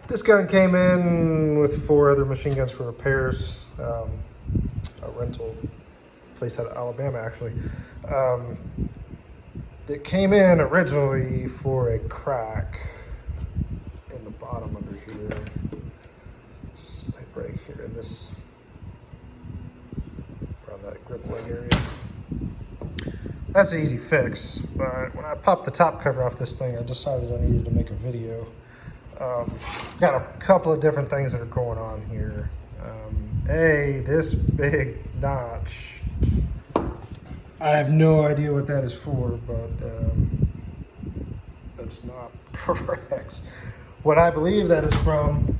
This gun came in with 4 other machine guns for repairs. A rental place out of Alabama, actually. It came in originally for a crack in the bottom under here. Right here in this, around that grip leg area. That's an easy fix, but when I popped the top cover off this thing, I decided I needed to make a video. Got a couple of different things that are going on here. This big notch, I have no idea what that is for, but that's not correct. What I believe that is from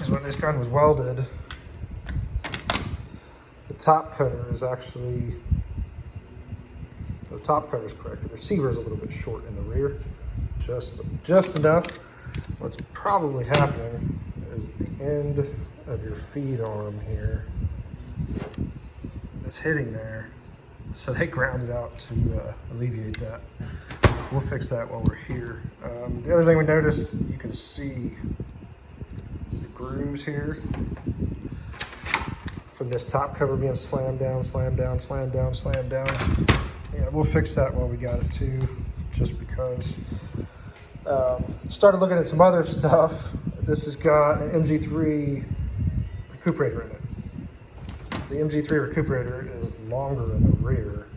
is when this gun was welded, the top cover is actually, the top cover is correct. The receiver is a little bit short in the rear, just enough. What's probably happening is the end of your feed arm here is hitting there. So they ground it out to alleviate that. We'll fix that while we're here. The other thing we noticed, you can see the grooves here from this top cover being slammed down, slammed down, slammed down, slammed down. Yeah, we'll fix that while we got it too, just because. Started looking at some other stuff. This has got an MG3 Recuperator in it. The MG3 Recuperator is longer in the rear.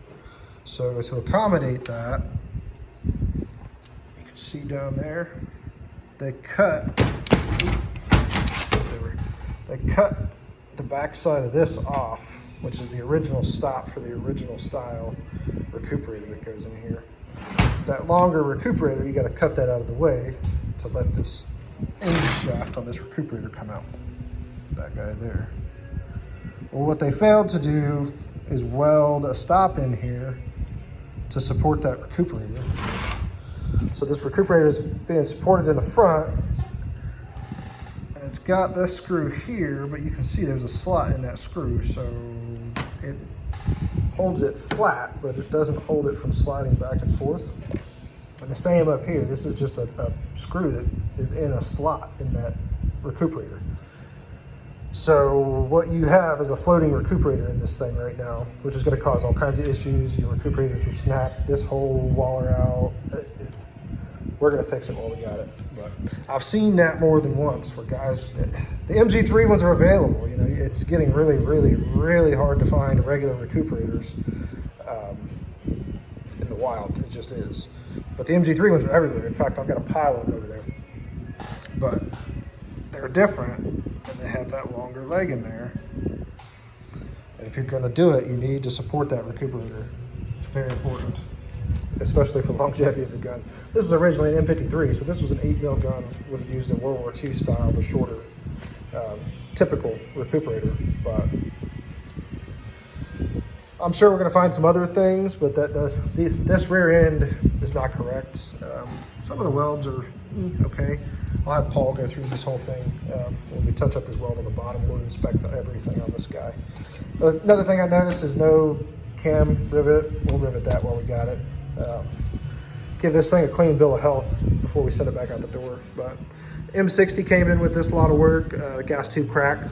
So to accommodate that, you can see down there, they cut the back side of this off, which is the original stop for the original style Recuperator that goes in here. That longer Recuperator, you got to cut that out of the way to let this end shaft on this Recuperator come out. That guy there. Well, what they failed to do is weld a stop in here to support that Recuperator. So this Recuperator is being supported in the front, and it's got this screw here, but you can see there's a slot in that screw, so it holds it flat, but it doesn't hold it from sliding back and forth. And the same up here. This is just a screw that is in a slot in that Recuperator. So what you have is a floating Recuperator in this thing right now, which is going to cause all kinds of issues. Your Recuperators will snap this whole waller out. We're going to fix it while we got it. But I've seen that more than once where guys, the MG3 ones are available. You know, it's getting really, really, really hard to find regular Recuperators in the wild. It just is. But the MG3 ones are everywhere. In fact, I've got a pile of them over there. But they're different, and they have that longer leg in there. And if you're going to do it, you need to support that Recuperator. It's very important, especially for longevity of the gun. This is originally an M53, so this was an 8mm gun would have used in World War II style, the shorter, typical Recuperator. But I'm sure we're going to find some other things, but this rear end is not correct. Some of the welds are okay. I'll have Paul go through this whole thing. When we touch up this weld on the bottom, we'll inspect everything on this guy. Another thing I noticed is no cam rivet. We'll rivet that while we got it. Give this thing a clean bill of health before we send it back out the door. But M60 came in with this lot of work. The gas tube crack,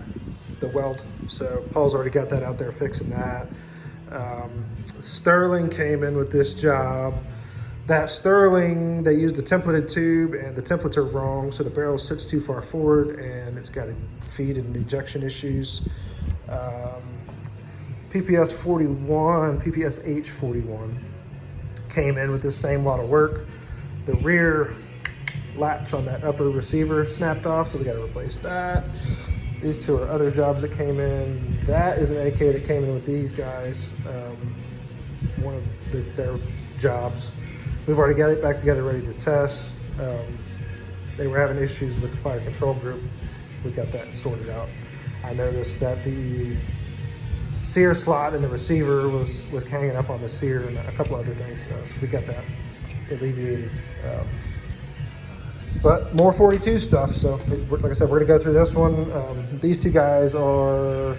the weld. So Paul's already got that out there fixing that. Sterling came in with this job. That Sterling, they used the templated tube and the templates are wrong, so the barrel sits too far forward and it's got feed and ejection issues. PPS 41, PPS H41 came in with the same lot of work. The rear latch on that upper receiver snapped off, so we got to replace that. These two are other jobs that came in. That is an AK that came in with these guys, one of their jobs. We've already got it back together, ready to test. They were having issues with the fire control group. We got that sorted out. I noticed that the sear slot in the receiver was hanging up on the sear and a couple other things. So we got that alleviated. But more 42 stuff. So like I said, we're gonna go through this one. These two guys are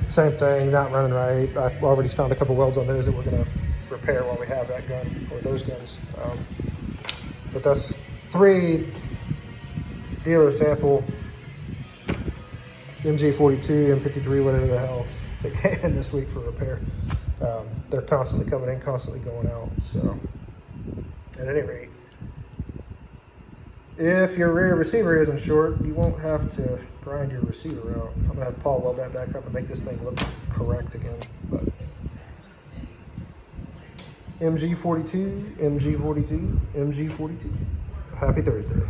same thing, not running right. I've already found a couple welds on those that we're gonna repair while we have that gun or those guns. But that's 3 dealer sample MG42, M53, whatever the hell they came in this week for repair. They're constantly coming in, constantly going out. So, at any rate, if your rear receiver isn't short, you won't have to grind your receiver out. I'm gonna have Paul weld that back up and make this thing look correct again. But MG42, MG42, MG42. Happy Thursday.